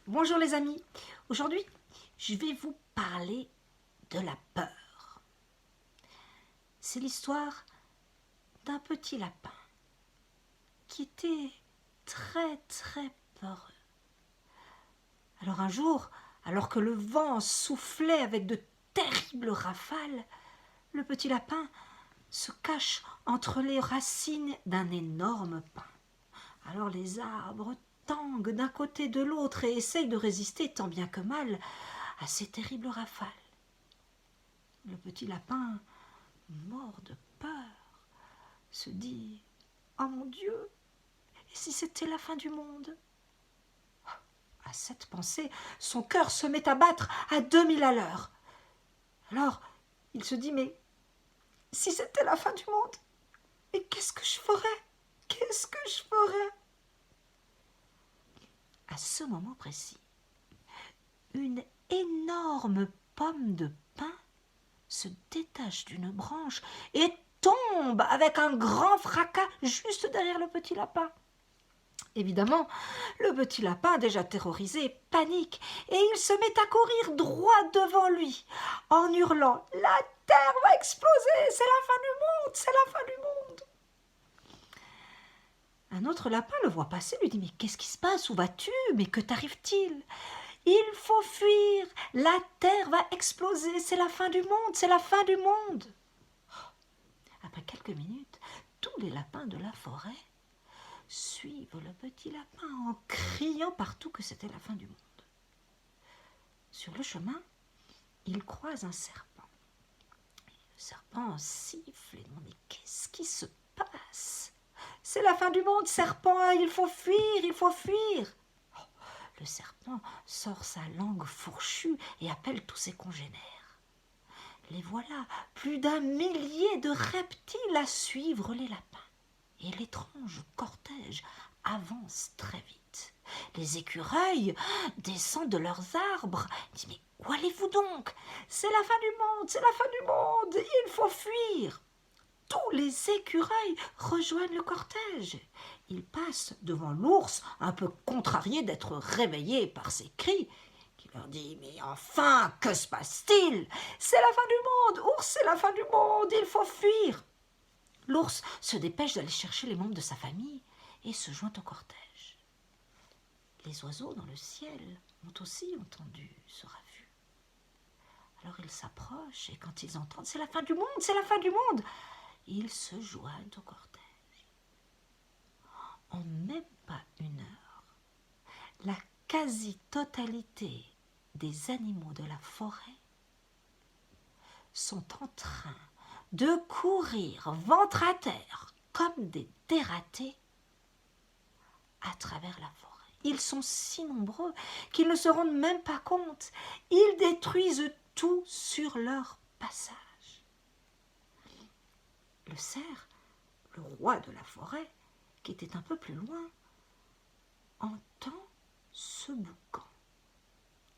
Bonjour les amis, aujourd'hui je vais vous parler de la peur. C'est l'histoire d'un petit lapin qui était très peureux. Alors un jour, alors que le vent soufflait avec de terribles rafales, le petit lapin se cache entre les racines d'un énorme pin. Alors les arbres tanguent d'un côté de l'autre et essayent de résister tant bien que mal à ces terribles rafales. Le petit lapin, mort de peur, se dit « Oh mon Dieu, et si c'était la fin du monde ?» À cette pensée, son cœur se met à battre à 2000 à l'heure. Alors, il se dit « Mais si c'était la fin du monde, mais qu'est-ce que je ferais? Qu'est-ce que je ferais ?» À ce moment précis, une énorme pomme de pin se détache d'une branche et tombe avec un grand fracas juste derrière le petit lapin. Évidemment, le petit lapin, déjà terrorisé, panique et il se met à courir droit devant lui en hurlant « La terre va exploser, c'est la fin du monde, c'est la fin du monde !» Un autre lapin le voit passer, lui dit « Mais qu'est-ce qui se passe? Où vas-tu? Mais que t'arrive-t-il ?»« Il faut fuir, la terre va exploser, c'est la fin du monde, c'est la fin du monde !» Après quelques minutes, tous les lapins de la forêt suivent le petit lapin en criant partout que c'était la fin du monde. Sur le chemin, ils croisent un serpent. Le serpent siffle et demande « Mais qu'est-ce qui se passe? C'est la fin du monde, serpent, il faut fuir, il faut fuir !» Le serpent sort sa langue fourchue et appelle tous ses congénères. Les voilà, plus d'1 millier de reptiles à suivre les lapins. Et l'étrange cortège avance très vite. Les écureuils descendent de leurs arbres. Ils disent « Mais où allez-vous donc? C'est la fin du monde, c'est la fin du monde, il faut fuir !» Tous les écureuils rejoignent le cortège. Ils passent devant l'ours, un peu contrarié d'être réveillé par ses cris, qui leur dit « Mais enfin, que se passe-t-il? C'est la fin du monde, ours, c'est la fin du monde, il faut fuir !» L'ours se dépêche d'aller chercher les membres de sa famille et se joint au cortège. Les oiseaux dans le ciel ont aussi entendu ce raffut. Alors ils s'approchent et quand ils entendent « C'est la fin du monde, c'est la fin du monde !» ils se joignent au cortège. En même pas une heure, la quasi-totalité des animaux de la forêt sont en train de courir ventre à terre comme des dératés à travers la forêt. Ils sont si nombreux qu'ils ne se rendent même pas compte. Ils détruisent tout sur leur passage. Le cerf, le roi de la forêt, qui était un peu plus loin, entend ce boucan.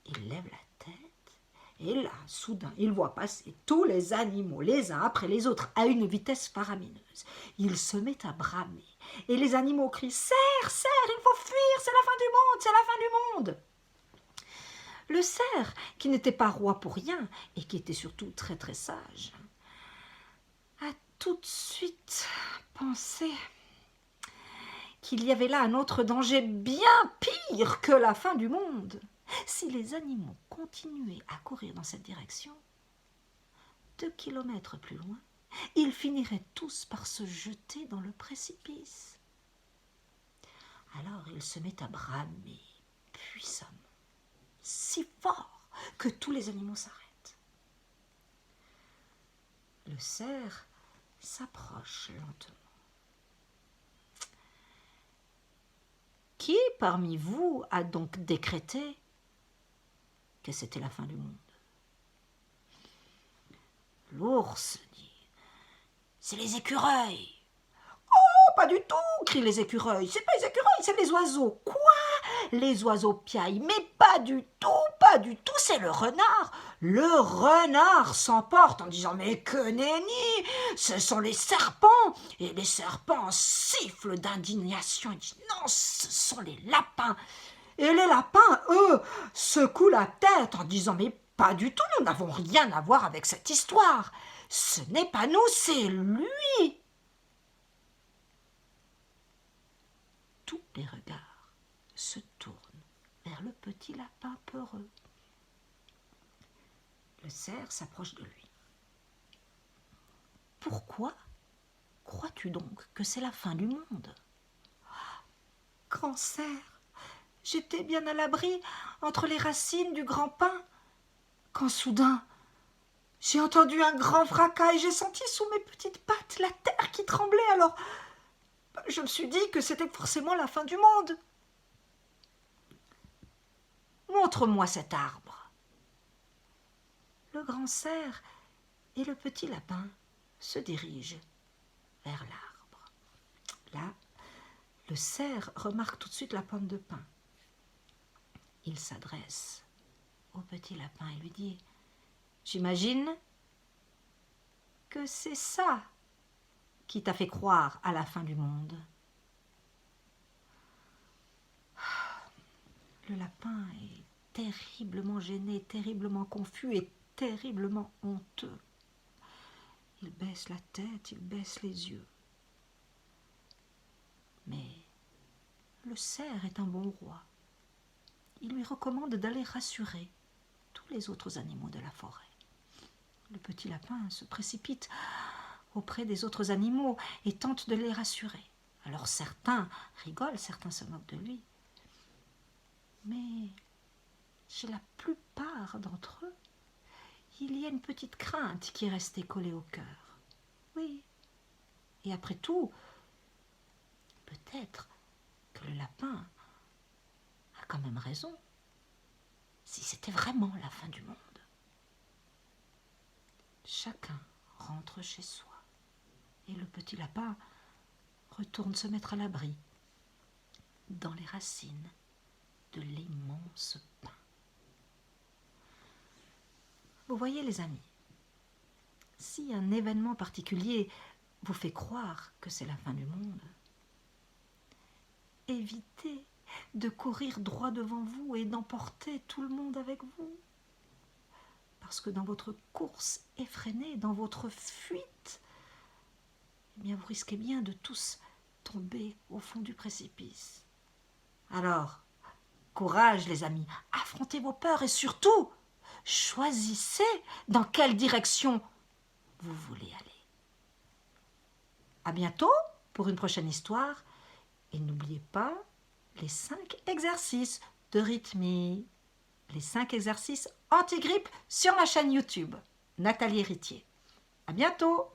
Il lève la tête et là, soudain, il voit passer tous les animaux, les uns après les autres, à une vitesse faramineuse. Il se met à bramer et les animaux crient « Cerf, cerf, il faut fuir, c'est la fin du monde, c'est la fin du monde !» Le cerf, qui n'était pas roi pour rien et qui était surtout très sage, a tout de suite pensé qu'il y avait là un autre danger bien pire que la fin du monde. Si les animaux continuaient à courir dans cette direction, 2 kilomètres plus loin, ils finiraient tous par se jeter dans le précipice. Alors il se met à bramer puissamment, si fort que tous les animaux s'arrêtent. Le cerf s'approche lentement. Qui parmi vous a donc décrété que c'était la fin du monde? L'ours dit « C'est les écureuils !»« Oh, pas du tout !» crient les écureuils. « C'est pas les écureuils, c'est les oiseaux. »« Quoi ? Les oiseaux piaillent. Mais pas du tout, c'est le renard. » Le renard s'emporte en disant « Mais que nenni, ce sont les serpents !» Et les serpents sifflent d'indignation et disent « Non, ce sont les lapins !» Et les lapins, eux, secoue la tête en disant « Mais pas du tout, nous n'avons rien à voir avec cette histoire. Ce n'est pas nous, c'est lui !» Tous les regards se tournent vers le petit lapin peureux. Le cerf s'approche de lui. « Pourquoi crois-tu donc que c'est la fin du monde ?»« Grand cerf, j'étais bien à l'abri entre les racines du grand pin, quand soudain j'ai entendu un grand fracas et j'ai senti sous mes petites pattes la terre qui tremblait. Alors je me suis dit que c'était forcément la fin du monde. Montre-moi cet arbre. » Le grand cerf et le petit lapin se dirigent vers l'arbre. Là, le cerf remarque tout de suite la pomme de pin. Il s'adresse au petit lapin et lui dit « J'imagine que c'est ça qui t'a fait croire à la fin du monde. » Le lapin est terriblement gêné, terriblement confus et terriblement honteux. Il baisse la tête, il baisse les yeux. Mais le cerf est un bon roi. Il lui recommande d'aller rassurer tous les autres animaux de la forêt. Le petit lapin se précipite auprès des autres animaux et tente de les rassurer. Alors certains rigolent, certains se moquent de lui. Mais chez la plupart d'entre eux, il y a une petite crainte qui est restée collée au cœur. Oui. Et après tout, peut-être que le lapin a quand même raison, si c'était vraiment la fin du monde. Chacun rentre chez soi et le petit lapin retourne se mettre à l'abri dans les racines de l'immense pin. Vous voyez les amis, si un événement particulier vous fait croire que c'est la fin du monde, évitez de courir droit devant vous et d'emporter tout le monde avec vous. Parce que dans votre course effrénée, dans votre fuite, eh bien vous risquez bien de tous tomber au fond du précipice. Alors, courage les amis, affrontez vos peurs et surtout, choisissez dans quelle direction vous voulez aller. À bientôt pour une prochaine histoire et n'oubliez pas les 5 exercices de rythmie, les 5 exercices anti-grippe sur ma chaîne YouTube, Nathalie Héritier. À bientôt!